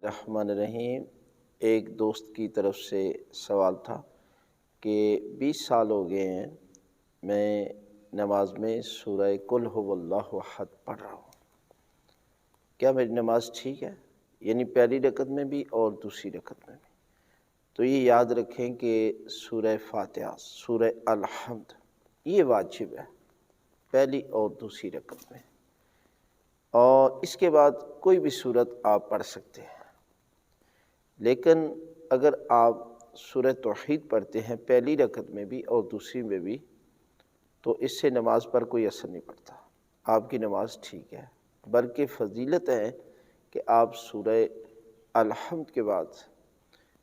الرحمن الرحیم۔ ایک دوست کی طرف سے سوال تھا کہ 20 سال ہو گئے ہیں میں نماز میں سورہ قل هو اللہ احد پڑھ رہا ہوں، کیا میری نماز ٹھیک ہے؟ یعنی پہلی رکعت میں بھی اور دوسری رکعت میں بھی۔ تو یہ یاد رکھیں کہ سورہ فاتحہ، سورہ الحمد یہ واجب ہے پہلی اور دوسری رکعت میں، اور اس کے بعد کوئی بھی سورت آپ پڑھ سکتے ہیں۔ لیکن اگر آپ سورہ توحید پڑھتے ہیں پہلی رکعت میں بھی اور دوسری میں بھی تو اس سے نماز پر کوئی اثر نہیں پڑتا، آپ کی نماز ٹھیک ہے، بلکہ فضیلت ہے کہ آپ سورہ الحمد کے بعد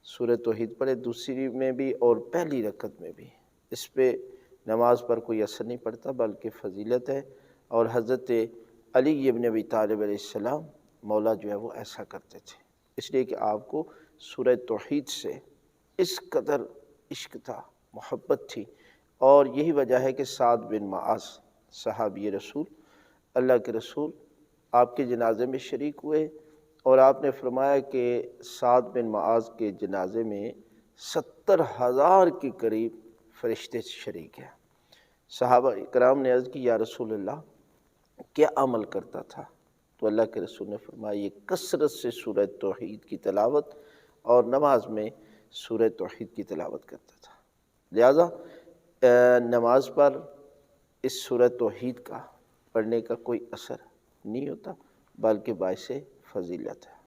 سورہ توحید پڑھیں دوسری میں بھی اور پہلی رکعت میں بھی، اس پہ نماز پر کوئی اثر نہیں پڑتا بلکہ فضیلت ہے۔ اور حضرت علی ابن ابی طالب علیہ السلام مولا جو ہے وہ ایسا کرتے تھے، اس لیے کہ آپ کو سورہ توحید سے اس قدر عشق تھا، محبت تھی، اور یہی وجہ ہے کہ سعد بن معاذ صحابی رسول اللہ کے رسول آپ کے جنازے میں شریک ہوئے، اور آپ نے فرمایا کہ سعد بن معاذ کے جنازے میں 70,000 کے قریب فرشتے شریک ہیں۔ صحابہ کرام نے عرض کی یا رسول اللہ کیا عمل کرتا تھا؟ تو اللہ کے رسول نے فرمایا یہ کثرت سے سورہ توحید کی تلاوت اور نماز میں سورہ توحید کی تلاوت کرتا تھا۔ لہذا نماز پر اس سورہ توحید کا پڑھنے کا کوئی اثر نہیں ہوتا بلکہ باعث فضیلت ہے۔